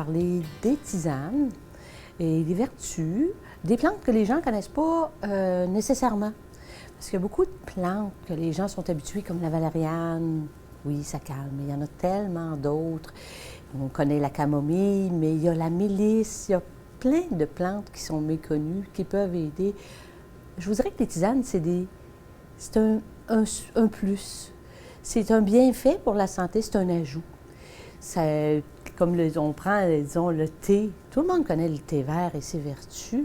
parler des tisanes et des vertus, des plantes que les gens ne connaissent pas nécessairement. Parce qu'il y a beaucoup de plantes que les gens sont habitués, comme la valériane. Oui, ça calme, mais il y en a tellement d'autres. On connaît la camomille, mais il y a la mélisse, il y a plein de plantes qui sont méconnues, qui peuvent aider. Je vous dirais que les tisanes, c'est un plus. C'est un bienfait pour la santé, c'est un ajout. Ça, comme on prend, disons, le thé, tout le monde connaît le thé vert et ses vertus,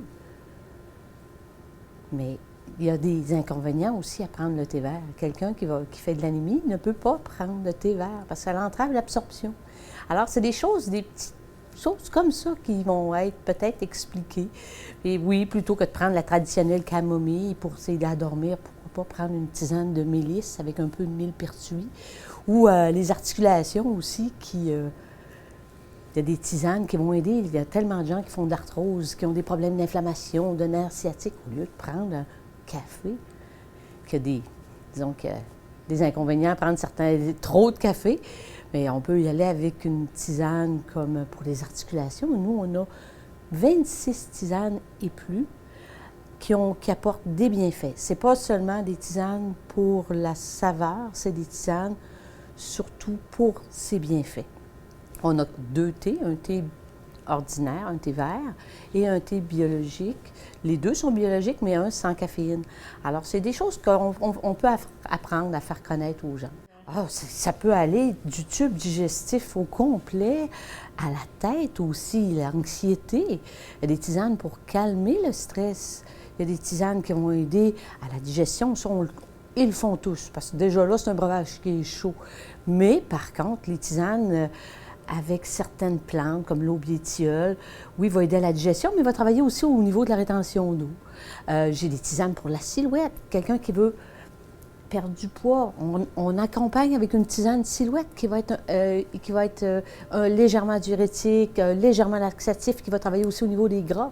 mais il y a des inconvénients aussi à prendre le thé vert. Quelqu'un qui fait de l'anémie ne peut pas prendre le thé vert parce que ça entrave l'absorption. Alors, c'est des petites choses comme ça qui vont être peut-être expliquées. Et oui, plutôt que de prendre la traditionnelle camomille pour s'aider à dormir, pourquoi pas prendre une tisane de mélisse avec un peu de millepertuis. Ou les articulations aussi il y a des tisanes qui vont aider. Il y a tellement de gens qui font de l'arthrose, qui ont des problèmes d'inflammation, de nerfs sciatiques, au lieu de prendre un café, disons qu'il y a des inconvénients à prendre trop de café, mais on peut y aller avec une tisane comme pour les articulations. Nous, on a 26 tisanes et plus qui apportent des bienfaits. Ce n'est pas seulement des tisanes pour la saveur, c'est des tisanes surtout pour ses bienfaits. On a 2 thés, un thé ordinaire, un thé vert, et un thé biologique. Les 2 sont biologiques, mais un sans caféine. Alors, c'est des choses qu'on peut apprendre à faire connaître aux gens. Ça peut aller du tube digestif au complet à la tête aussi, l'anxiété. Il y a des tisanes pour calmer le stress. Il y a des tisanes qui vont aider à la digestion. Ils le font tous, parce que déjà là, c'est un breuvage qui est chaud. Mais par contre, les tisanes avec certaines plantes, comme l'aubiétiole, oui, va aider à la digestion, mais va travailler aussi au niveau de la rétention d'eau. J'ai des tisanes pour la silhouette. Quelqu'un qui veut perdre du poids, on accompagne avec une tisane silhouette qui va être légèrement diurétique, légèrement laxatif, qui va travailler aussi au niveau des gras.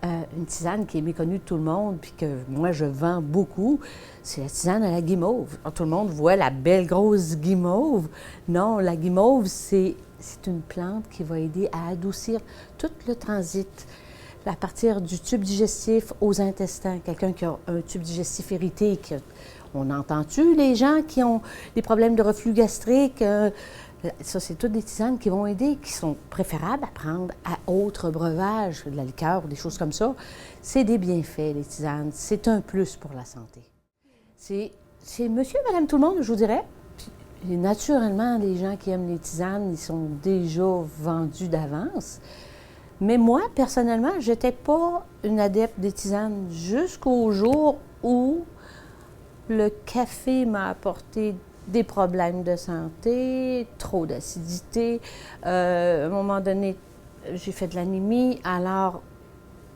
Une tisane qui est méconnue de tout le monde, puis que moi, je vends beaucoup, c'est la tisane à la guimauve. Alors, tout le monde voit la belle grosse guimauve. Non, la guimauve, c'est une plante qui va aider à adoucir tout le transit, à partir du tube digestif aux intestins. Quelqu'un qui a un tube digestif irrité, on entend-tu les gens qui ont des problèmes de reflux gastrique? Ça, c'est toutes des tisanes qui vont aider, qui sont préférables à prendre à autres breuvages, de la liqueur ou des choses comme ça. C'est des bienfaits, les tisanes. C'est un plus pour la santé. C'est monsieur, madame, tout le monde, je vous dirais. Puis, naturellement, les gens qui aiment les tisanes, ils sont déjà vendus d'avance. Mais moi, personnellement, je n'étais pas une adepte des tisanes jusqu'au jour où le café m'a apporté des problèmes de santé, trop d'acidité. À un moment donné, j'ai fait de l'anémie, alors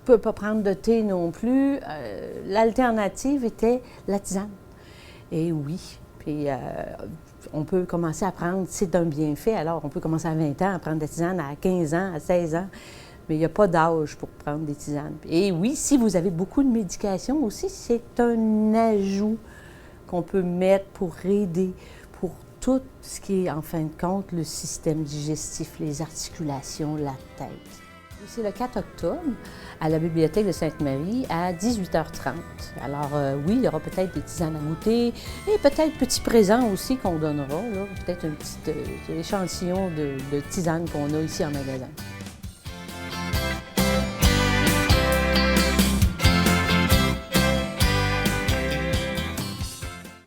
je ne peux pas prendre de thé non plus. L'alternative était la tisane. Et oui, puis on peut commencer à prendre, c'est un bienfait, alors on peut commencer à 20 ans à prendre de la tisane, à 15 ans, à 16 ans. Mais il n'y a pas d'âge pour prendre des tisanes. Et oui, si vous avez beaucoup de médication aussi, c'est un ajout qu'on peut mettre pour aider pour tout ce qui est, en fin de compte, le système digestif, les articulations, la tête. C'est le 4 octobre à la Bibliothèque de Sainte-Marie à 18h30. Alors oui, il y aura peut-être des tisanes à goûter et peut-être petits présents aussi qu'on donnera, peut-être un petit échantillon de tisanes qu'on a ici en magasin.